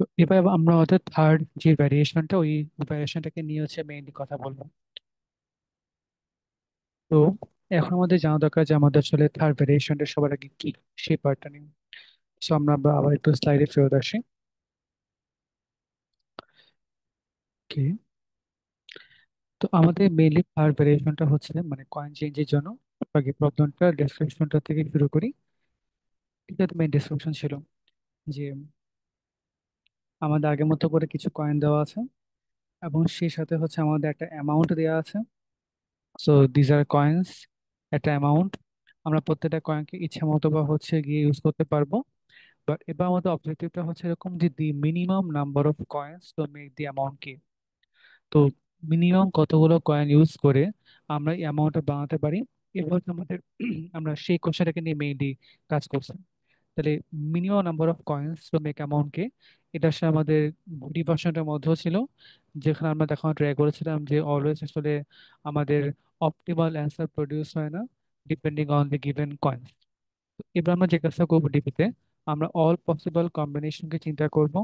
তো এবার আমরা আমাদের থার্ড যে ভ্যারিয়েশনটা ওই ভ্যারিয়েশনটাকে নিয়ে হচ্ছে মেইনলি কথা বলবো। তো এখন আমাদের জানা দরকার যে আমাদের আসলে থার্ড ভ্যারিয়েশনটা সবার আগে কি, সেই পার্টটা নিয়ে। সো আমরা আবার একটু স্লাইডে ফেরত আসি। কি, তো আমাদের মেইনলি থার্ড ভ্যারিয়েশনটা হচ্ছে মানে কয়েন চেঞ্জের জন্য আগে প্রবলেমটা ডেসক্রিপশনটা থেকে শুরু করি। এটা তো মেইন ডেসক্রিপশন ছিল যে আমাদের আগের মতো করে কিছু কয়েন দেওয়া আছে এবং সেই সাথে হচ্ছে আমাদের একটা অ্যামাউন্ট দেওয়া আছে। সো দিজ আর কয়েন্স, একটা অ্যামাউন্ট। আমরা প্রত্যেকটা কয়েনকে ইচ্ছা মতো বা হচ্ছে গিয়ে ইউজ করতে পারবো। বাট এবার আমাদের অবজেক্টিভটা হচ্ছে এরকম যে দি minimum number of coins to make the amount কি। তো মিনিমাম কতগুলো কয়েন ইউজ করে আমরা এই অ্যামাউন্টটা বানাতে পারি, এবার হচ্ছে আমাদের আমরা সেই কোশ্চেনটাকে নিয়ে মেইনলি কাজ করছি। তাহলে minimum number of coins to make amount কে, এটা আসলে আমাদের ডিভার্সনটার মধ্যেও ছিল, যেখানে আমরা দেখানো ট্রাই করেছিলাম যে অলওয়েজ আসলে আমাদের অপটিমাল অ্যান্সার প্রডিউস হয় না depending on the given coins. এবার আমরা যে কাজটা করবো ডিপিতে, আমরা অল পসিবল কম্বিনেশনকে চিন্তা করব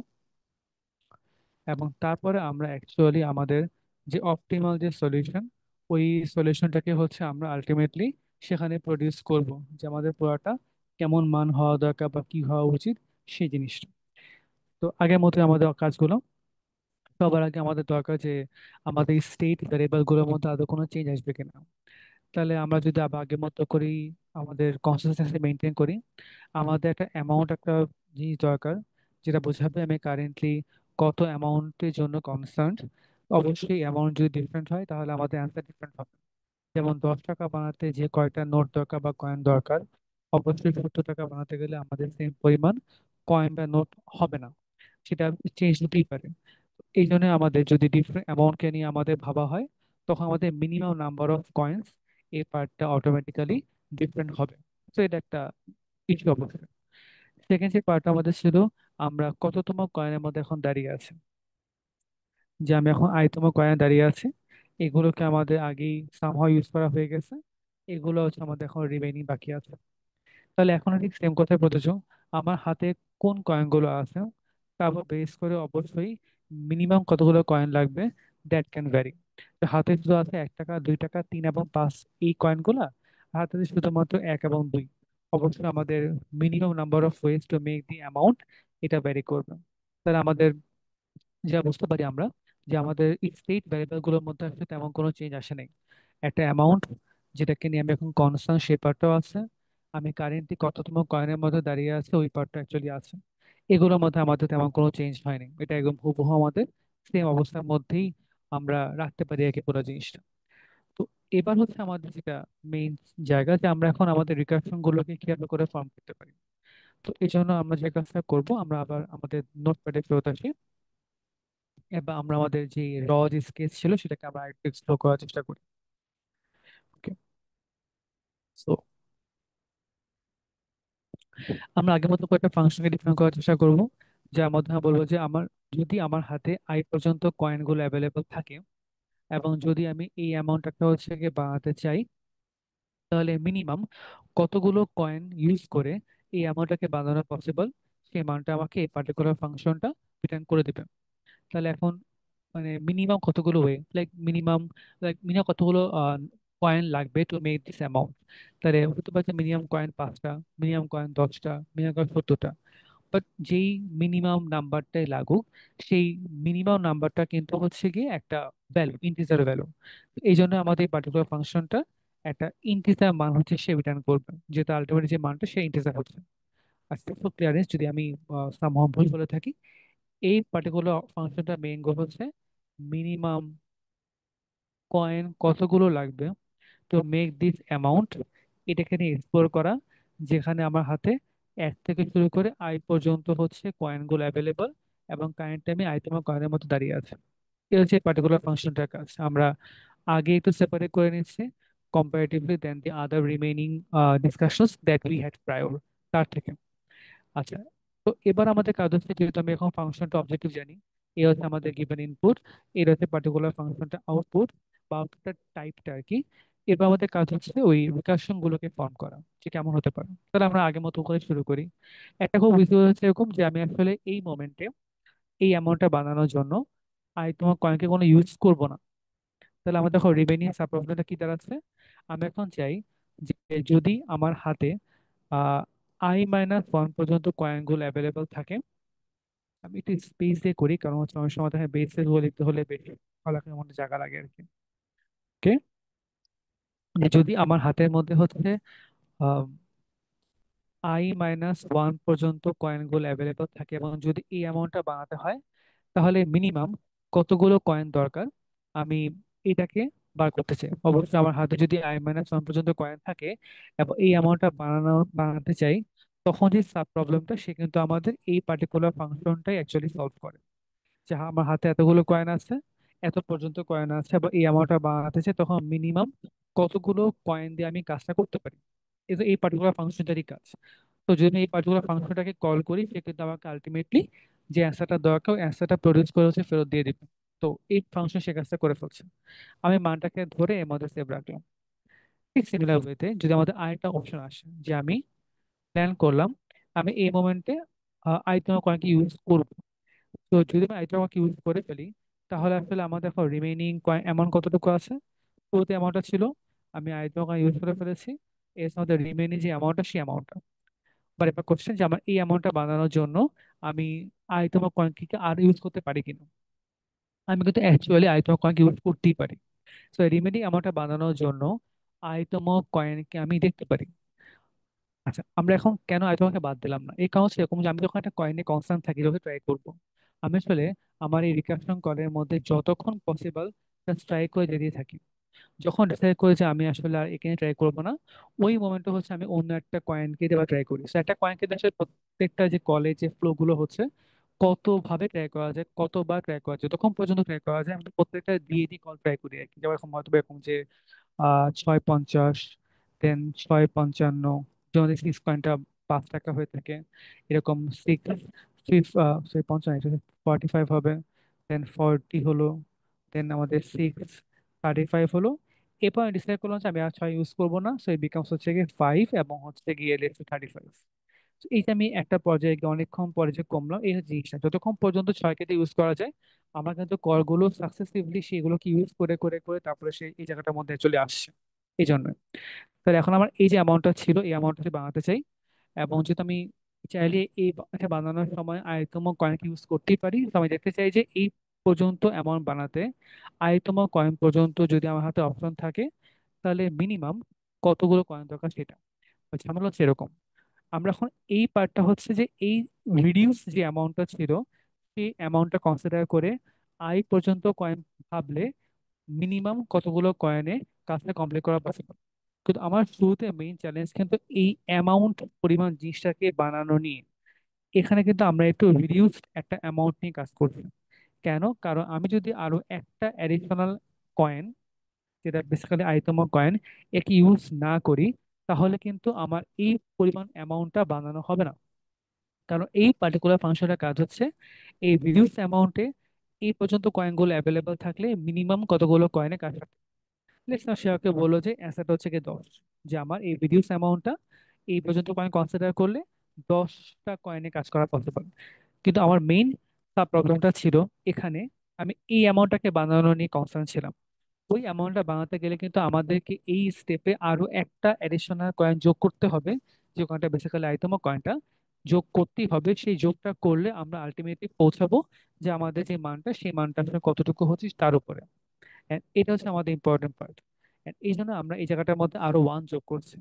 এবং তারপরে আমরা অ্যাকচুয়ালি আমাদের যে অপটিমাল যে সলিউশন, ওই সলিউশনটাকে হচ্ছে আমরা আলটিমেটলি সেখানে প্রডিউস করব, যে আমাদের পুরোটা কেমন মান হওয়া দরকার বা কি হওয়া উচিত সেই জিনিসটা। তো আগের মতোই আমাদের কাজগুলো, সবার আগে আমাদের দরকার যে আমাদের স্টেট ভ্যারিয়েবল গুলোর মধ্যে আদৌ কোনো চেঞ্জ আসবে কিনা। তাহলে আমরা যদি আবার আগের মতো করি, আমাদের কনসিস্টেন্সি মেনটেন করি, আমাদের একটা অ্যামাউন্ট, একটা জিনিস দরকার যেটা বোঝাবে আমি কারেন্টলি কত অ্যামাউন্টের জন্য কনসার্ন। অবশ্যই অ্যামাউন্ট যদি ডিফারেন্ট হয় তাহলে আমাদের অ্যান্সার ডিফারেন্ট হবে। যেমন 10 টাকা বানাতে যে কয়টা নোট দরকার বা কয়েন দরকার, অবশ্যই 70 টাকা বানাতে গেলে আমাদের সেম পরিমাণ কয়েন বা নোট হবে না, সেটা চেঞ্জ হতেই পারে। এই জন্য আমাদের যদি ডিফারেন্ট অ্যামাউন্টকে নিয়ে আমাদের ভাবা হয়, তখন আমাদের মিনিমাম নাম্বার অফ কয়েন্স এই পার্টটা অটোমেটিক্যালি ডিফারেন্ট হবে। তো এটা একটা ইস্যু অবশ্যই। সেকেন্ড যে পার্টটা আমাদের ছিল, আমরা কততম কয়েনের মধ্যে এখন দাঁড়িয়ে আছি, যে আমি এখন আইতম কয়েনে দাঁড়িয়ে আছি। এগুলোকে আমাদের আগেই সামহাও ইউজ করা হয়ে গেছে, এগুলো হচ্ছে আমাদের এখন রিমেইনিং বাকি আছে। তাহলে এখন ঠিক সেম কথাই প্রযোজ্য। আমার হাতে কোন কয়েনগুলো আছে তার উপর বেস করে অবশ্যই মিনিমাম কতগুলো কয়েন লাগবে, দ্যাট ক্যান ভ্যারি। হাতে শুধু আছে 1 টাকা, 2 টাকা, 3 এবং 5, এই কয়েনগুলা। হাতে আছে শুধুমাত্র 1 এবং 2, অবশ্যই আমাদের minimum number of ways to make the amount এটা ভ্যারি করবে। তাহলে আমাদের যা বুঝতে পারি আমরা, যে আমাদের স্টেট ভ্যারিয়েবল গুলোর মধ্যে আসলে তেমন কোনো চেঞ্জ আসে নাই। একটা অ্যামাউন্ট যেটাকে নিয়ে আমি এখন কনস্ট্যান্ট, সেই পার্টটাও আছে। আমি কারেন্টলি কততম কয়েনের মধ্যে দাঁড়িয়ে আছে ওই পার্টটা অ্যাকচুয়ালি আছে। এগুলোর মধ্যে আমাদের তেমন কোনো চেঞ্জ হয়নি, এটা একদম হুবহু আমাদের সেম অবস্থার মধ্যেই আমরা রাখতে পারি একে পুরো জিনিসটা। তো এবার হচ্ছে আমাদের যেটা মেইন জায়গা, যে আমরা এখন আমাদের রিকারশন গুলোকে কিভাবে করে ফর্ম করতে পারি। তো এই জন্য আমরা যে কাজটা করবো, আমরা আবার আমাদের নোটপ্যাডে ফেরত আসি। এবার আমরা আমাদের যে র যে স্কেচ ছিল সেটাকে আমরা একটু এক্সপ্লোর করার চেষ্টা করি। ওকে, সো আমরা আগের মতো কয়েকটা ফাংশনকে ডিফাইন করার চেষ্টা করব, যার মধ্যে আমরা বলবো যে আমার, যদি আমার হাতে আই পর্যন্ত কয়েনগুলো অ্যাভেলেবল থাকে এবং যদি আমি এই অ্যামাউন্টটা হচ্ছে গিয়ে বাড়াতে চাই, তাহলে মিনিমাম কতগুলো কয়েন ইউজ করে এই অ্যামাউন্টটাকে বানানো পসিবল, সেই মানটা আমাকে এই পার্টিকুলার ফাংশনটা রিটার্ন করে দেবে। তাহলে এখন মানে মিনিমাম কতগুলো ওয়ে, লাইক মিনিমাম কতগুলো কয়েন লাগবে টু মেক দিস অ্যামাউন্ট। তাহলে হতে পারে মিনিমাম কয়েন 5টা, মিনিমাম কয়েন 10টা, মিনিমাম কয়েন 70টা। বাট যেই মিনিমাম নাম্বারটাই লাগুক, সেই মিনিমাম নাম্বারটা কিন্তু হচ্ছে গিয়ে একটা ভ্যালু, ইন্টিজার ভ্যালু। এই জন্য আমাদের এই পার্টিকুলার ফাংশনটা একটা ইন্টিজার মান হচ্ছে সে রিটার্ন করবে, যেটা আলটিমেটলি যে মানটা সে ইন্টিজার হচ্ছে। আজকে ফর ক্লিয়ারেন্স যদি আমি সামহাও ভুল বলে থাকি, এই পার্টিকুলার ফাংশনটা মেইন গোল হচ্ছে মিনিমাম কয়েন কতগুলো লাগবে টু মেক দিস অ্যামাউন্ট, এটাকে নিয়ে এক্সপ্লোর করা, যেখানে আমার হাতে 1 থেকে শুরু করে আই পর্যন্ত হচ্ছে কয়েনগুলো অ্যাভেলেবল এবং কারেন্টলি আমি আই তম কয়েনের মতো দাঁড়িয়ে আছে। এই হচ্ছে পার্টিকুলার ফাংশনটার কাজ। আমরা আগে একটু সেপারেট করে নিচ্ছি comparatively then the other remaining discussions that we had prior, তার থেকে। আচ্ছা, তো এবার আমাদের কাজ হচ্ছে, যেহেতু আমি এখন ফাংশনটা অবজেক্টিভ জানি, এ হচ্ছে আমাদের গিভেন ইনপুট, এর হচ্ছে পার্টিকুলার ফাংশনটা আউটপুট বা আউটপুটের টাইপটা আর কি। এবার আমাদের কাজ হচ্ছে ওই রিকার্শন গুলোকে ফর্ম করা, যে কেমন হতে পারে। তাহলে আমরা আগের মতো করে শুরু করি। একটা খুব ইজি হচ্ছে এরকম, যে আমি আসলে এই মোমেন্টে এই অ্যামাউন্টটা বানানোর জন্য আমি তোমার কয়েনকে কোনো ইউজ করব না। তাহলে আমার দেখো রিমেনিং সাব প্রবলেমটা কি দাঁড়াচ্ছে। আমি এখন চাই যে যদি আমার হাতে I-1 পর্যন্ত কয়েনগুলো অ্যাভেলেবল থাকে। আমি একটু স্পেস দিয়ে করি, কারণ হচ্ছে অনেক সময় দেখা বেসে লিখতে হলে বেশি ফলাফলের মধ্যে জায়গা লাগে আর কি। ওকে, যদি আমার হাতের মধ্যে হচ্ছে I-1 পর্যন্ত কয়েনগুলো অ্যাভেলেবল থাকে এবং যদি এই অ্যামাউন্টটা বানাতে হয়, তাহলে মিনিমাম কতগুলো কয়েন দরকার আমি এটাকে বার করতে চাই। অবশ্যই আমার হাতে যদি I-1 পর্যন্ত কয়েন থাকে এবং এই অ্যামাউন্টটা বানাতে চাই, তখন যে সাব প্রবলেমটা সে কিন্তু আমাদের এই পার্টিকুলার ফাংশনটাই অ্যাকচুয়ালি সলভ করে। যে আমার হাতে এতগুলো কয়েন আছে, এত পর্যন্ত কয়েন আছে এবং এই অ্যামাউন্টটা বানাতে চাই, তখন মিনিমাম কতগুলো কয়েন দিয়ে আমি কাজটা করতে পারি। এই তো এই পার্টিকুলার ফাংশনটারই কাজ। তো যদি আমি এই পার্টিকুলার ফাংশনটাকে কল করি, সে কিন্তু আমাকে আলটিমেটলি যে অ্যান্সারটা দরকার ওই অ্যান্সারটা প্রডিউস করে হচ্ছে ফেরত দিয়ে দিবে। তো এই ফাংশন সে কাজটা করে ফেলছে, আমি মানটাকে ধরে এর মধ্যে সেভ রাখলাম। ঠিক সিমিলার ওয়েতে যদি আমাদের আরেকটা অপশন আসে যে আমি প্ল্যান করলাম আমি এই মোমেন্টে আইটেম কয়েনকে ইউজ করব। তো যদি আমি আইটেম ইউজ করে ফেলি, তাহলে আসলে আমার দেখো রিমেইনিং কয়েন অ্যামাউন্ট কতটুকু আছে। পুরোতে অ্যামাউন্টটা ছিল, আমি আইটেম ইউজ করে ফেলেছি। এর মধ্যে রিমেইনিং যে অ্যামাউন্টটা সেই অ্যামাউন্টটা। বাট এবার কোশ্চেন যে আমার এই অ্যামাউন্টটা বানানোর জন্য আমি আইটেম কয়েনকে আর ইউজ করতে পারি কিনা। আমি কিন্তু অ্যাকচুয়ালি আইটেম কয়েনকে ইউজ করতেই পারি। তো রিমেইনিং অ্যামাউন্টটা বানানোর জন্য আইটেম কয়েনকে আমি দেখতে পারি। আচ্ছা, আমরা এখন কেন আইটেমকে বাদ দিলাম না, এই কারণ হচ্ছে এরকম যে আমি যখন একটা কয়েনে কনস্ট্যান্ট থাকি যখন ট্রাই করবো, আমি আসলে আমার এই রিকারশন কলের মধ্যে যতক্ষণ পসিবল ট্রাই করে যেতে থাকি। যখন ডিসাইড করি যে আমি আসলে আর এখানে ট্রাই করবো না, ওই মোমেন্টে হচ্ছে আমি অন্য একটা কয়েনকে দেওয়া ট্রাই করি। So, একটা কয়েনকে দিয়ে আসলে প্রত্যেকটা যে কলে যে ফ্লো গুলো হচ্ছে, কতভাবে ট্রাই করা যায়, কতবার ট্রাই করা যায়, যতক্ষণ পর্যন্ত ট্রাই করা যায় আমি তো প্রত্যেকটা দিয়ে দিয়ে কল ট্রাই করি আর কি। যেমন এখন হয়তো বা এরকম যে 6.50, দেন 6.55, যেমন সিক্স কয়েনটা 5 টাকা হয়ে থাকে, এরকম সিক্স ফিফ 55 45 হবে, দেন 40 হলো, দেন আমাদের 6.35 হলো। এরপর আমি ডিসাইড করলাম যে আমি আর 6 ইউজ করবো না, সো এই বিকামস হচ্ছে গিয়ে 5 এবং হচ্ছে গিয়ে লেটস 35। এইটা আমি একটা পর্যায়ে গিয়ে অনেকক্ষণ পরে যে কমলাম, এই হচ্ছে জিনিসটা যতক্ষণ পর্যন্ত 6কে ইউজ করা যায় আমরা কিন্তু করগুলো সাকসেসিভলি সেগুলোকে ইউজ করে করে করে তারপরে সেই এই জায়গাটার মধ্যে চলে আসছে। এই জন্য তাহলে এখন আমার এই যে অ্যামাউন্টটা ছিল এই অ্যামাউন্টটা বানাতে চাই, এবং যেহেতু আমি চাইলে এই এটা বানানোর সময় আয়তম কয়েন ইউজ করতেই পারি, তো আমি দেখতে চাই যে এই পর্যন্ত অ্যামাউন্ট বানাতে আয়তম কয়েন পর্যন্ত যদি আমার হাতে অপশন থাকে, তাহলে মিনিমাম কতগুলো কয়েন দরকার সেটা। ঝামেলা হচ্ছে এরকম, আমরা এখন এই পার্টটা হচ্ছে যে এই রিডিউস যে অ্যামাউন্টটা ছিল সেই অ্যামাউন্টটা কনসিডার করে আই পর্যন্ত কয়েন ভাবলে মিনিমাম কতগুলো কয়েনে কাজটা কমপ্লিট করা পসিবল। কিন্তু আমার শুরুতে মেইন চ্যালেঞ্জ কিন্তু এই অ্যামাউন্ট পরিমাণ জিনিসটাকে বানানো নিয়ে। এখানে কিন্তু আমরা একটু রিডিউসড একটা অ্যামাউন্ট নিয়ে কাজ করছি। কেন? কারণ আমি যদি আরো একটা অ্যাডিশনাল কয়েন, যেটা বেসিক্যালি আইটেম কয়েন, একে ইউজ না করি, তাহলে কিন্তু আমার এই পরিমাণ অ্যামাউন্টটা বানানো হবে না। কারণ এই পার্টিকুলার ফাংশনের কাজ হচ্ছে এই রিডিউস অ্যামাউন্টে এই পর্যন্ত কয়েনগুলো অ্যাভেলেবল থাকলে মিনিমাম কতগুলো কয়েনে কাজ। লেটস নাও সে আমাকে বললো যে অ্যান্সারটা হচ্ছে কি 10, যে আমার এই রিডিউস অ্যামাউন্টটা এই পর্যন্ত কয়েন কনসিডার করলে 10টা কয়েনে কাজ করা পসিবল। কিন্তু আমার মেইন সাব প্রবলেমটা ছিল এখানে, আমি এই অ্যামাউন্টটাকে বানানো নিয়ে কনসার্ন ছিলাম। ওই অ্যামাউন্টটা বানাতে গেলে কিন্তু আমাদেরকে এই স্টেপে আরো একটা অ্যাডিশনাল কয়েন যোগ করতে হবে, যে কয়েনটা বেসিক্যালি আইটেম কয়েনটা যোগ করতেই হবে। সেই যোগটা করলে আমরা আলটিমেটলি পৌঁছাবো যে আমাদের যে মানটা সেই মানটা আসলে কতটুকু হচ্ছে তার উপরে। And এটা হচ্ছে আমাদের ইম্পর্টেন্ট পার্ট। এই জন্য আমরা এই জায়গাটার মধ্যে আরো ওয়ান যোগ করছি,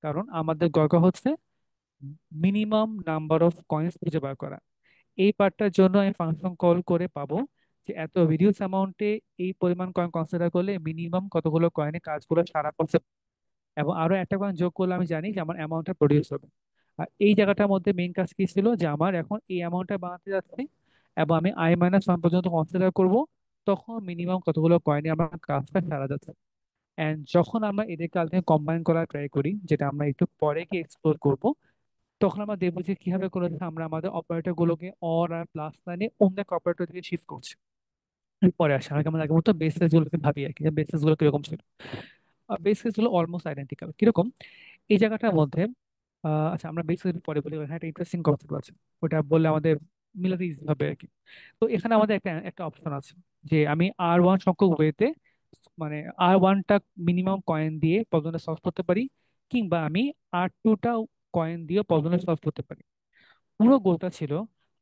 কারণ আমাদের দরকার হচ্ছে মিনিমাম নাম্বার অফ কয়েন্স খুঁজে বার করা। এই পার্টটার জন্য আমি ফাংশন কল করে পাবো যে এত রিডিউস অ্যামাউন্টে এই পরিমাণ কয়েন কনসিডার করলে মিনিমাম কতগুলো কয়েনে কাজগুলো সারা পসিবল, এবং আরো একটা কয়েন যোগ করলে আমি জানি যে আমার অ্যামাউন্টটা প্রডিউস হবে। আর এই জায়গাটার মধ্যে মেইন কাজ কি ছিল যে আমার এখন এই অ্যামাউন্টটা বানাতে যাচ্ছি এবং আমি I-1 পর্যন্ত কনসিডার করব, তখন মিনিমাম কতগুলো কয়েনে আমার কাজটা সারা যাচ্ছে। এন্ড যখন আমরা এদেরকে আলটিমেটলি কম্বাইন করার ট্রাই করি, যেটা আমরা একটু পরে গিয়ে এক্সপ্লোর করব, তখন আমরা দেখবো যে কিভাবে করে হচ্ছে আমরা আমাদের অপারেটর গুলোকে অর আর প্লাস লাইনে অন্য এক অপারেটর থেকে শিফট করছি। পরে আসে আগে আমরা আগে মতো বেসিস গুলোকে ভাবি আর কি, বেসিস গুলো কিরকম ছিল। বেসিস গুলো অলমোস্ট আইডেন্টিক্যাল কিরকম এই জায়গাটার মধ্যে। আচ্ছা, আমরা বেসিস পরে বলি, হ্যাঁ একটা ইন্টারেস্টিং কনসেপ্ট আছে, ওটা বললে আমাদের মিলাতে ইজি হবে আর কি। তো এখানে আমাদের একটা একটা অপশন আছে যে আমি R1 সংখ্যক ওয়েতে, মানে R1টা মিনিমাম কয়েন দিয়ে প্রবলেমটা সলভ করতে পারি, কিংবা আমি R2টা কয়েন দিয়ে প্রবলেমটা সলভ করতে পারি। পুরো গোলটা ছিল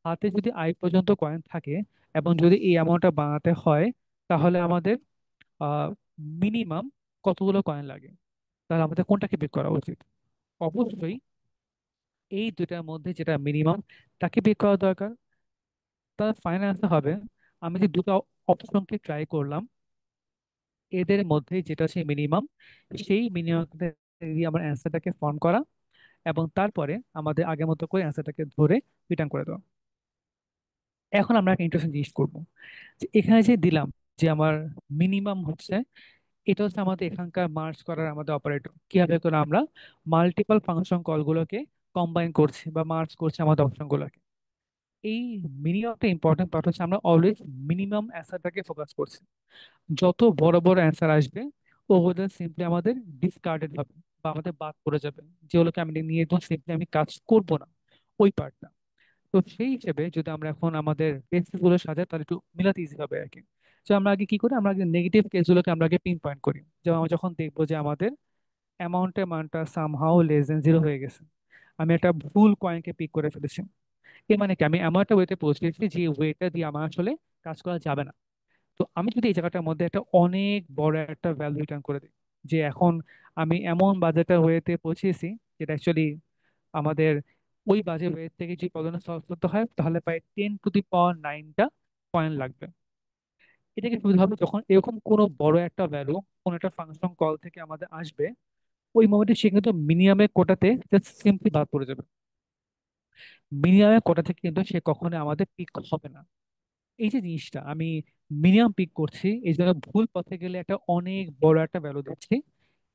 হাতে যদি পর্যন্ত কয়েন থাকে এবং যদি এই অ্যামাউন্টটা বানাতে হয়, তাহলে আমাদের মিনিমাম কতগুলো কয়েন লাগে, তাহলে আমাদের কোনটাকে পিক করা উচিত। অবশ্যই এই দুটার মধ্যে যেটা মিনিমাম তাকে পিক করা দরকার। তার ফাইনাল আনসার হবে, আমি যে দুটো অপশনকে ট্রাই করলাম এদের মধ্যে যেটা হচ্ছে মিনিমাম, সেই মিনিমাম দিয়ে আমার অ্যান্সারটাকে ফর্ম করা, এবং তারপরে আমাদের আগের মতো করে অ্যান্সারটাকে ধরে রিটার্ন করে দেওয়া। এখন আমরা একটা ইন্টারেস্টিং জিনিস করবো, যে এখানে যে দিলাম যে আমার মিনিমাম হচ্ছে, এটা হচ্ছে আমাদের এখানকার মার্জ করার আমাদের অপারেটর, কিভাবে করে আমরা মাল্টিপল ফাংশন কলগুলোকে কম্বাইন করছি বা মার্জ করছি আমাদের অপশনগুলোকে। এই মিনিমামটা ইম্পর্টেন্ট পার্ট হচ্ছে, আমরা অলওয়েজ মিনিমাম অ্যান্সারটাকে ফোকাস করছি। যত বড় বড় অ্যান্সার আসবে ওগুলো সিম্পলি আমাদের ডিসকার্ডেড হবে বা আমাদের বাদ পড়ে যাবে, যেগুলোকে আমি নিয়ে একদম সিম্পলি আমি কাজ করব না, ওই পার্টটা। তো সেই হিসেবে যদি আমরা এখন আমাদের কেস গুলো সাজাই তাহলে একটু মিলাতে ইজি হবে আর কি। তো আমরা আগে কি করি, আমরা আগে নেগেটিভ কেসগুলোকে আমরা আগে পিন পয়েন্ট করি। যেমন আমরা যখন দেখবো যে আমাদের অ্যামাউন্টের মানটা সামহাও লেস দেন জিরো হয়ে গেছে, আমি একটা ভুল কয়েনকে পিক করে ফেলেছি, এর মানে কি আমি এমন একটা ওয়েতে পৌঁছেছি যে ওয়েটা দিয়ে আমার আসলে কাজ করা যাবে না। তো আমি যদি এই জায়গাটার মধ্যে একটা অনেক বড় একটা ভ্যালু রিটার্ন করে দিই, যে এখন আমি এমন বাজেটের ওয়েতে পৌঁছেছি যেটা অ্যাকচুয়ালি আমাদের ওই বাজে ওয়ে থেকে যে প্রবলেমটা সলভ করতে হয়, তাহলে প্রায় 10⁹ কয়েন লাগবে। এটাকে সুবিধা হবে যখন এরকম কোনো বড় একটা ভ্যালু কোনো একটা ফাংশন কল থেকে আমাদের আসবে, ওই মোমেন্টে সে কিন্তু মিনিমামের কোটাতে জাস্ট সিম্পলি বাদ পড়ে যাবে। মিনিমামের কোটা থেকে কিন্তু সে কখনো আমাদের পিক হবে না। এই যে জিনিসটা আমি মিনিমাম পিক করছি, এই জন্য ভুল পথে গেলে একটা অনেক বড় একটা ভ্যালু দিচ্ছি।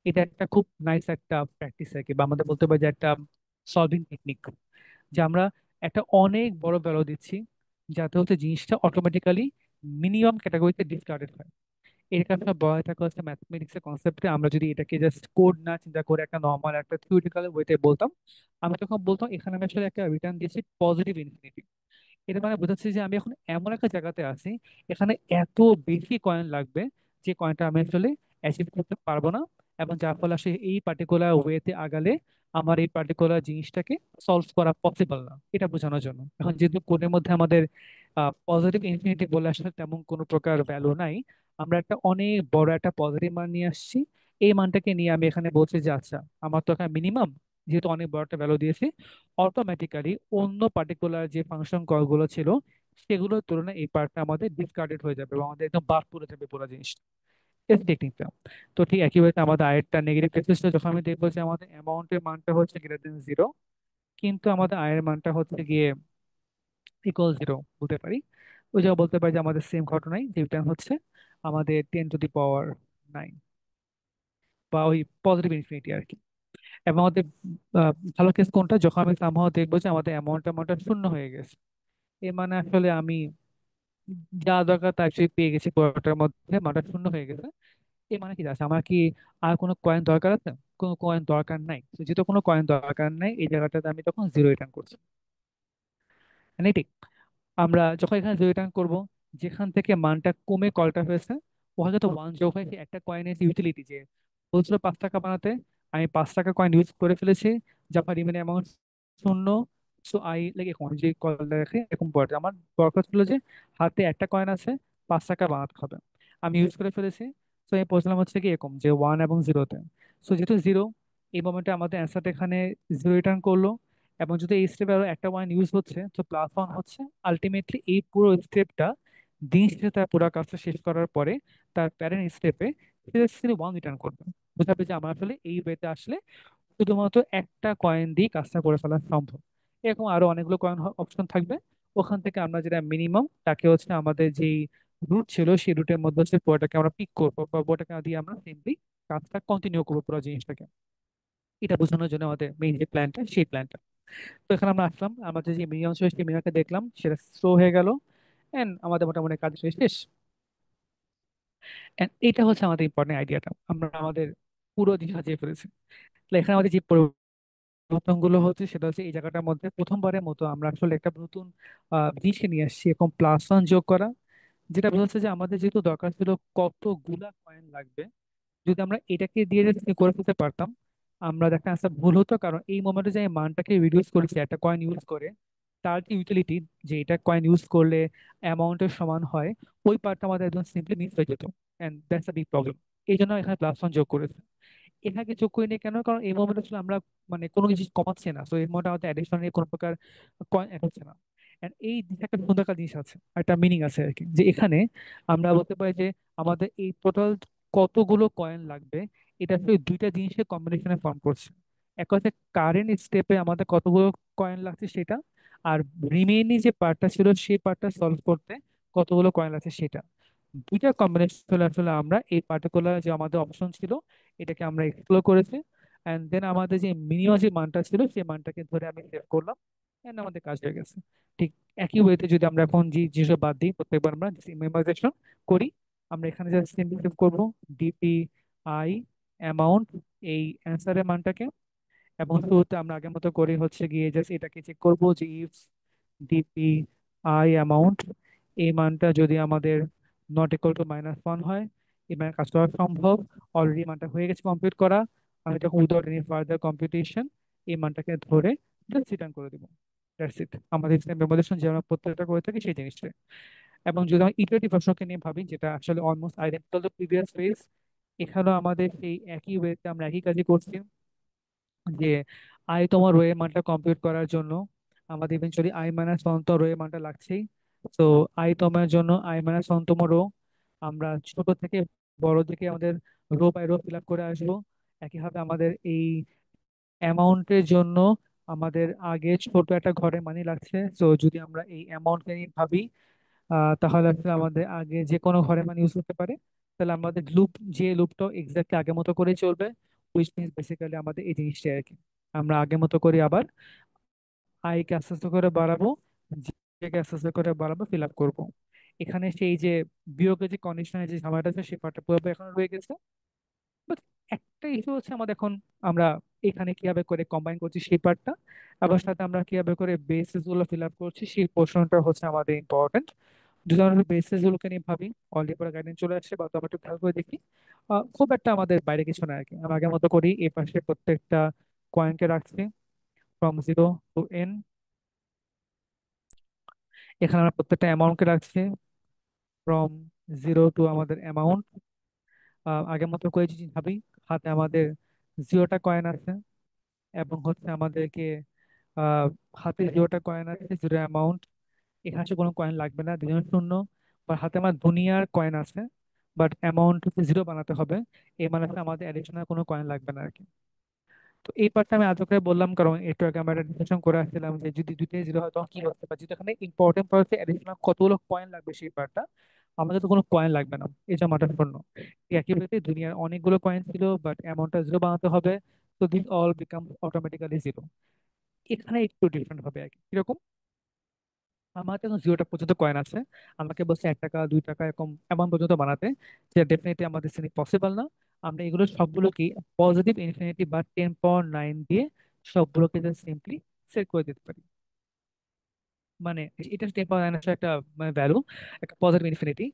এটা একটা খুব নাইস একটা প্র্যাকটিস আর কি, বা আমাদের বলতে পারি যে একটা সলভিং টেকনিক, যে আমরা একটা অনেক বড় ভ্যালু দিচ্ছি যাতে হচ্ছে জিনিসটা অটোমেটিক্যালি মিনিমাম ক্যাটাগরিতে ডিসকার্ডেড হয়। এর কারণে বলা হয় থাকে হচ্ছে ম্যাথমেটিক্সের কনসেপ্টে, আমরা যদি এটাকে জাস্ট কোড না চিন্তা করে একটা নর্মাল একটা থিওরিটিক্যাল ওয়েতে বলতাম, আমরা তখন বলতাম এখানে আমি আসলে একটা রিটার্ন দিয়েছি পজিটিভ ইনফিনিটি। এটা মানে বোঝাচ্ছে যে আমি এখন এমন একটা জায়গাতে আছি, এখানে এত বেশি কয়েন লাগবে যে কয়েনটা আমি আসলে অ্যাচিভ করতে পারবো না, এবং যার ফলে আসলে এই পার্টিকুলার ওয়েতে আগালে আমার এই পার্টিকুলার জিনিসটাকে সলভ করা পসিবল না, এটা বোঝানোর জন্য। এখন যেহেতু কোডের মধ্যে আমাদের পজিটিভ ইনফিনিটি বলে আসলে তেমন কোনো প্রকার ভ্যালু নাই, আমরা একটা অনেক বড় একটা পজিটিভ মান নিয়ে আসছি। এই মানটাকে নিয়ে আমি এখানে বলছি যে আচ্ছা, আমার তো এখানে মিনিমাম, যেহেতু অনেক বড় একটা ভ্যালু দিয়েছি, অটোমেটিক্যালি অন্য পার্টিকুলার যে ফাংশন কলগুলো ছিল সেগুলোর তুলনায় এই পার্টটা আমাদের ডিসকার্ডেড হয়ে যাবে এবং আমাদের একদম বাদ পড়ে যাবে পুরো জিনিসটা। এই টেকনিকটা। তো ঠিক একইভাবে আমাদের আয়েরটা নেগেটিভ কেসেসটা যখন আমি দেখবো যে আমাদের অ্যামাউন্টের মানটা হচ্ছে গ্রেটার দেন জিরো, কিন্তু আমাদের আয়ের মানটা হচ্ছে গিয়ে ইকুয়াল জিরো বলতে পারি, ওই জায়গায় বলতে পারি যে আমাদের সেম ঘটনাই, যে রিটার্ন হচ্ছে আমাদের 10⁹ বা ওই পজিটিভ ইনফিনিটি আর কি। এবং আমাদের ভালো কেস কোনটা, যখন আমি সামহাও দেখবো যে আমাদের অ্যামাউন্টটা শূন্য হয়ে গেছে, এর মানে আসলে আমি যা দরকার তা অ্যাকচুয়ালি পেয়ে গেছি পুরোটার মধ্যে, মানটা শূন্য হয়ে গেছে। এর মানে কি আছে, আমার কি আর কোনো কয়েন দরকার আছে? কোনো কয়েন দরকার নাই। তো যেহেতু কোনো কয়েন দরকার নাই, এই জায়গাটাতে আমি তখন জিরো রিটার্ন করছি। মানে ঠিক আমরা যখন এখানে জিরো রিটার্ন করবো, যেখান থেকে মানটা কমে কলটা হয়েছে, ওখানে তো ওয়ান যোগ হয়েছে একটা কয়েনের ইউটিলিটি, যে বলছিল 5 টাকা বানাতে, আমি 5 টাকা কয়েন ইউজ করে ফেলেছি, যা রিমেনিং অ্যামাউন্ট শূন্য। সো আই লাইক এখন যে কলটা রেখে এরকম পড়ে আমার দরকার ছিল যে হাতে একটা কয়েন আছে, 5 টাকা বানাতে হবে, আমি ইউজ করে ফেলেছি। সো আমি পৌঁছলাম হচ্ছে কি এরকম যে ওয়ান এবং জিরোতে। সো যেহেতু জিরো, এই মোমেন্টে আমাদের অ্যান্সারটা এখানে জিরো রিটার্ন করলো। এবং যদি এই স্টেপে আরো একটা ওয়ান ইউজ হচ্ছে তো প্লাস ওয়ান হচ্ছে। আলটিমেটলি এই পুরো স্টেপটা দিন শেষে তার পুরো কাজটা শেষ করার পরে তার প্যারেন্ট স্টেপে সে ওয়ান রিটার্ন করবে, বোঝাবে যে আমার আসলে এই ওয়েতে আসলে শুধুমাত্র একটা কয়েন দিয়ে কাজটা করে ফেলা সম্ভব। এরকম আরো অনেকগুলো কয়েন অপশন থাকবে, ওখান থেকে আমরা যেটা মিনিমাম তাকে হচ্ছে আমাদের যেই রুট ছিল সেই রুটের মধ্যে হচ্ছে পুরোটাকে আমরা পিক করবো, বা পুরোটাকে দিয়ে আমরা সিম্পলি কাজটা কন্টিনিউ করবো পুরো জিনিসটাকে। এটা বোঝানোর জন্য আমাদের মেইন যে প্ল্যানটা, সেই প্ল্যানটা। তো এখানে আমরা আসলাম, আমাদের যে মিনিমাম ছিল সেই মিনিমামটা দেখলাম, সেটা শো হয়ে গেল, এন্ড আমাদের মোটামুটি কাজ শেষ শেষ। And এটা হচ্ছে আমাদের ইম্পর্টেন্ট আইডিয়াটা, আমরা আমাদের পুরো জিনিস সাজিয়ে ফেলেছি। তাহলে এখানে আমাদের যে পরিবর্তনগুলো হচ্ছে সেটা হচ্ছে এই জায়গাটার মধ্যে প্রথমবারের মতো আমরা আসলে একটা নতুন জিনিসকে নিয়ে আসছি, এরকম +1 যোগ করা, যেটা বোঝাচ্ছে যে আমাদের যেহেতু দরকার ছিল কতগুলা কয়েন লাগবে, যদি আমরা এটাকে দিয়ে যদি করে ফেলতে পারতাম, আমরা একটা আনসার ভুল হতো। কারণ এই মোমেন্টে যে আমি মানটাকে রিডিউস করেছি একটা কয়েন ইউজ করে, তার যে ইউটিলিটি, যে এটা কয়েন ইউজ করলে অ্যামাউন্টের সমান হয়, ওই পার্টটা আমাদের একদম সিম্পলি মিস হয়ে যেত। And that's a big problem. এই জন্য এখানে +1 যোগ করেছে। এটাকে যোগ করিনি কেন? কারণ এই মোমেন্টে আসলে আমরা মানে কোনো কিছু কমাচ্ছে না, তো এই মোমেন্টে আমাদের অ্যাডিশনাল কোনো প্রকার কয়েন অ্যাড হচ্ছে না। And এই একটা সুন্দর একটা জিনিস আছে, একটা মিনিং আছে আর কি, যে এখানে আমরা বলতে পারি যে আমাদের এই টোটাল কতগুলো কয়েন লাগবে, এটা আসলে দুইটা জিনিসের কম্বিনেশনে ফর্ম করছে। এক হচ্ছে কারেন্ট স্টেপে আমাদের কতগুলো কয়েন লাগছে সেটা, আর রিমেইনিং যে পার্টটা ছিল সেই পার্টটা সলভ করতে কতগুলো কয়েন লাগছে সেটা। দুইটা কম্বিনেশন আসলে আমরা এই পার্টিকুলার যে আমাদের অপশন ছিল এটাকে আমরা এক্সপ্লোর করেছি। অ্যান্ড দেন আমাদের যে মিনিমাম যে মানটা ছিল সেই মানটাকে ধরে আমি সেভ করলাম, এন্ড আমাদের কাজ হয়ে গেছে। ঠিক একই ওয়েতে যদি আমরা এখন যে যেসব বাদ দিই, প্রত্যেকবার আমরা মেমোরাইজেশন করি, আমরা এখানে জাস্ট সিম্পলি সেভ করবো ডিপি আই অ্যামাউন্ট, এই অ্যান্সারের মানটাকে। এবং শুরুতে আমরা আগের মতো করে হচ্ছে গিয়ে জাস্ট এটাকে চেক করবো যে ইফ ডিপি আই অ্যামাউন্ট, এই মানটা যদি আমাদের নট ইকুয়াল টু -1 হয়, এই মানে কাজ করা সম্ভব। অলরেডি মানটা হয়ে গেছে কমপ্লিট করা, আমি তখন উইদাউট এনি ফার্দার কম্পিউটেশন এই মানটাকে ধরে জাস্ট রিটার্ন করে দিব। দ্যাটস ইট, আমাদের মেমোরিজেশন যে আমরা প্রত্যেকটা করে থাকি সেই জিনিসটা। এবং যদি আমরা ইটারেটিভ ভার্সনকে নিয়ে ভাবি, যেটা আসলে almost identical two previous phase, এখানেও আমাদের সেই একই ওয়েতে আমরা একই কাজই করছি, যে তম রো এর মানটা কম্পিউট করার জন্য আমাদের ইভেনচুয়ালি i-1 তো রো এর মানটা লাগছেই। তো তমের জন্য i-1 তম রো আমরা ছোট থেকে বড় দিকে আমাদের row by row fill up করে আসবো। একইভাবে আমাদের এই অ্যামাউন্টের জন্য আমাদের আগে ছোট একটা ঘরের মানি লাগছে, তো যদি আমরা এই অ্যামাউন্টকে নিয়ে ভাবি, তাহলে আসলে আমাদের আগে যে কোনো ঘরে মানে ইউজ করতে পারে। তাহলে আমাদের যে লুপটা এক্স্যাক্টলি আগের মতো করে চলবে, উইচ মিনস বেসিক্যালি আমাদের এই জিনিসটা আর কি। আমরা আগের মতো করে আবার কে আস্তে আস্তে করে বাড়াবো, জে কে আস্তে আস্তে করে বাড়াবো, ফিল আপ করবো। এখানে সেই যে বিয়োগের যে কন্ডিশনের যে ঝামেলাটা আছে সেই পার্টটা পুরোপুরি এখন রয়ে গেছে। বাট একটা ইস্যু হচ্ছে আমাদের এখন, আমরা এখানে কিভাবে করে কম্বাইন করছি সেই পার্টটা, আবার সাথে আমরা কিভাবে করে বেসিস গুলো ফিল আপ করছি সেই পোর্শনটা হচ্ছে আমাদের ইম্পর্টেন্ট। যদি আমরা বেসিস গুলোকে নিয়ে ভাবি, অলরেডি পরে গাইডেন্স চলে আসছে, বা তো আমরা একটু খেয়াল করে দেখি, খুব একটা আমাদের বাইরে কিছু না আর কি। আমরা আগের মতো করি, এই পাশে প্রত্যেকটা কয়েনকে রাখছি from 0 to n, এখানে আমরা প্রত্যেকটা অ্যামাউন্টকে রাখছি from 0 to আমাদের অ্যামাউন্ট। আগের মতো করে যদি ভাবি, হাতে আমাদের 0টা কয়েন আছে, এবং হচ্ছে আমাদেরকে আহ হাতে 0টা কয়েন আছে, 0 অ্যামাউন্ট। এখানে আসলে কোনো কয়েন লাগবে না, দুজন শূন্য। বা হাতে আমার দুনিয়ার কয়েন আছে, বাট অ্যামাউন্ট হচ্ছে 0 বানাতে হবে, এই মানে হচ্ছে আমাদের অ্যাডিশনাল কোনো কয়েন লাগবে না আর কি। তো এই পার্টটা আমি আজ করে বললাম কারণ একটু আগে আমরা ডিসকাশন করে আসছিলাম যে যদি দুইটাই 0 হয় তখন কি হতে পারে, যেটা এখানে ইম্পর্টেন্ট পার্ট হচ্ছে অ্যাডিশনাল কতগুলো কয়েন লাগবে সেই পার্টটা। আমাদের তো কোনো কয়েন লাগবে না, এই জমাটা শূন্য। একইভাবে দুনিয়ার অনেকগুলো কয়েন ছিল, বাট অ্যামাউন্টটা 0 বানাতে হবে, তো দিস অল বিকাম অটোমেটিক্যালি 0। এখানে একটু ডিফারেন্ট হবে আর কি। কিরকম? আমার এখন 0টা পর্যন্ত কয়েন আছে, আমাকে বলছে 1 টাকা 2 টাকা এরকম অ্যামাউন্ট পর্যন্ত বানাতে, যেটা ডেফিনেটলি আমাদের শ্রেণী পসিবল না। আমরা এগুলো সবগুলোকে পজিটিভ ইনফিনিটি বা 10 পাওয়ার 9 দিয়ে সবগুলোকে জাস্ট সিম্পলি সেট করে দিতে পারি। মানে এটা 10 পাওয়ার 9 আসলে একটা মানে ভ্যালু, একটা পজিটিভ ইনফিনিটি।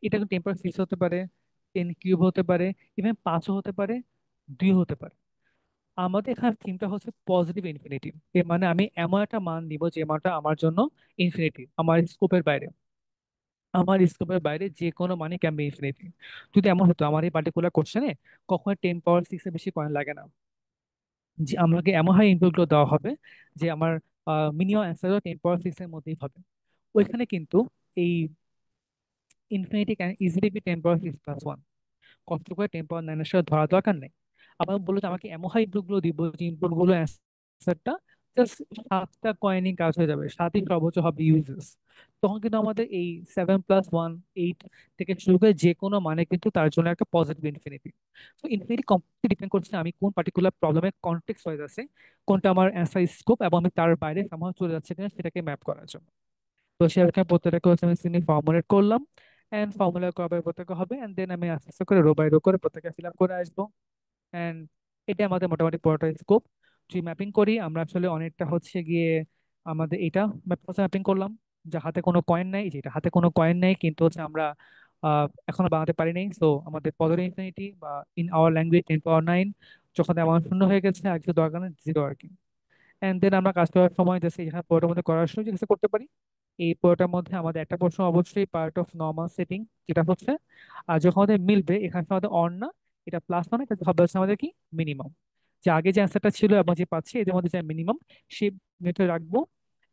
এটা কিন্তু 10 পাওয়ার 6 হতে পারে, 10³ হতে পারে, ইভেন 5ও হতে পারে, 2 হতে পারে। আমাদের এখানে থিমটা হচ্ছে পজিটিভ ইনফিনিটি। এর মানে আমি এমন একটা মান দিব যে মানটা আমার জন্য ইনফিনিটি, আমার স্কোপের বাইরে। আমার স্কোপের বাইরে যে কোনো মানে ক্যান বি ইনফিনিটি। যদি এমন হতো আমার এই পার্টিকুলার কোশ্চেনে কখনো 10 পাওয়ার 6 এর বেশি কয়েন লাগে না, যে আমাকে এমন হয় ইনপুটগুলো দেওয়া হবে যে আমার মিনিমাম অ্যান্সারও 10 পাওয়ার 6 এর মধ্যেই হবে। ওইখানে কিন্তু এই ইনফিনিটি ক্যান ইজিলি বি 10 পাওয়ার 6 + 1, কষ্ট করে 10 পাওয়ার 9 এর সাথে ধরা দরকার নেই। আবার বললো যে আমাকে এমন হয় ইনপুট গুলো দিব যে ইনপুট গুলো অ্যান্সারটা জাস্ট 7টা কয়েনিং কাজ হয়ে যাবে, 7ই সর্বোচ্চ হবে ইউজেস। তখন কিন্তু আমাদের এই 7 + 1 8 থেকে শুরু করে যে কোনো মানে কিন্তু তার জন্য একটা পজিটিভ ইনফিনিটি। তো ইনফিনিটি কমপ্লিটলি ডিপেন্ড করছে আমি কোন পার্টিকুলার প্রবলেমের কনটেক্সট ওয়াইজ আছে, কোনটা আমার অ্যান্সার স্কোপ এবং আমি তার বাইরে সামহাও চলে যাচ্ছে কিনা সেটাকে ম্যাপ করার জন্য। তো সেরকম প্রত্যেকটাকে হচ্ছে আমি সিনি ফর্মুলেট করলাম, এন্ড ফর্মুলা কবে প্রত্যেকে হবে, এন্ড দেন আমি আস্তে আস্তে করে রো বাই রো করে প্রত্যেকে ফিল আপ করে আসবো। এন্ড এটা আমাদের মোটামুটি পুরোটা স্কোপ। যদি ম্যাপিং করি আমরা আসলে অনেকটা হচ্ছে গিয়ে আমাদের এটা ম্যাপিং করলাম, যে হাতে কোনো কয়েন নাই, যেটা হাতে কোনো কয়েন নাই কিন্তু হচ্ছে আমরা এখনো বানাতে পারি নাই। সো আমাদের পদের ইনফিনিটি বা ইন আওয়ার ল্যাঙ্গুয়েজ 10 পাওয়ার 9, যখন অ্যামাউন্ট শূন্য হয়ে গেছে আর কিছু দরকার নেই, জিরো আর কি। এন্ড দেন আমরা কাজ করার সময় জাস্ট এখানে পুরোটার মধ্যে করার সময় জিনিসটা করতে পারি। এই পুরোটার মধ্যে আমাদের একটা প্রশ্ন অবশ্যই পার্ট অফ নর্মাল সেটিং, যেটা হচ্ছে আর যখন আমাদের মিলবে এখানে আমাদের অন না, এটা প্লাস মানে এটা হবে হচ্ছে আমাদের কি মিনিমাম, যে আগে যে অ্যান্সারটা ছিল এবং যে পাচ্ছি এদের মধ্যে যে মিনিমাম সেই মেথড রাখবো।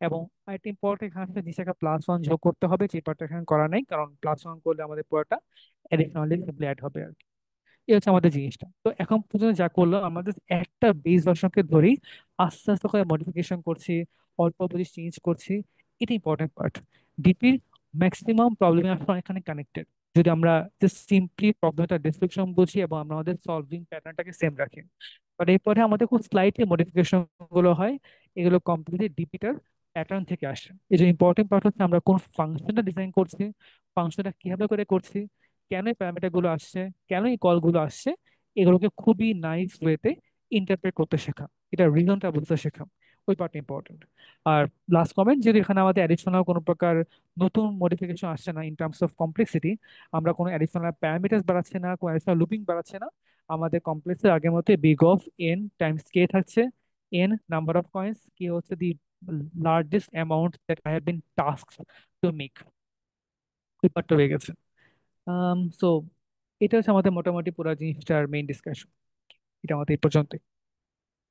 এবং আরেকটা ইম্পর্টেন্ট এখানে একটা জিনিস, একটা +1 যোগ করতে হবে, যে পার্টটা এখানে করা নাই, কারণ +1 করলে আমাদের পুরোটা এডিশনালি সিম্পলি অ্যাড হবে আর কি। এই হচ্ছে আমাদের জিনিসটা। তো এখন পর্যন্ত যা করলাম আমাদের একটা বেস ভার্সনকে ধরেই আস্তে আস্তে করে মডিফিকেশন করছি, অল্প অল্প চেঞ্জ করছি। এটা ইম্পর্টেন্ট পার্ট। ডিপির ম্যাক্সিমাম প্রবলেম আসলে এখানে কানেক্টেড, যদি আমরা জাস্ট সিম্পলি প্রবলেমটা ডেসক্রিপশন বুঝি এবং আমরা আমাদের সলভিং প্যাটার্নটাকে সেম রাখি। বাট এরপরে আমাদের খুব স্লাইটলি মডিফিকেশন গুলো হয়, এগুলো কমপ্লিটলি ডিপিটার প্যাটার্ন থেকে আসে। এই যে ইম্পর্টেন্ট পার্ট হচ্ছে আমরা কোন ফাংশনটা ডিজাইন করছি, ফাংশনটা কিভাবে করে করছি, কেন এই প্যারামিটার গুলো আসছে, কেন এই কল গুলো আসছে, এগুলোকে খুবই নাইস ওয়েতে ইন্টারপ্রেট করতে শেখা, এটা রিজনটা বুঝতে শেখা, ওই পার্টটা ইম্পর্টেন্ট। আর লাস্ট কমেন্ট, যদি এখানে আমাদের অ্যাডিশনাল কোনো প্রকার নতুন মডিফিকেশন আসছে না ইন টার্মস অফ কমপ্লেক্সিটি, আমরা কোনো অ্যাডিশনাল প্যারামিটার্স বাড়াচ্ছে না, কোনো অ্যাডিশনাল লুপিং বাড়াচ্ছে না, আমাদের কমপ্লেক্সের আগের মতো বিগ অফ এন টাইমস কে থাকছে। এন নাম্বার অফ কয়েন্স, কে হচ্ছে the largest amount that I have been task to make, ওই পার্টটা হয়ে গেছে। সো এটা হচ্ছে আমাদের মোটামুটি পুরো জিনিসটার মেইন ডিসকাশন। এটা আমাদের এই পর্যন্তই।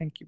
Thank you.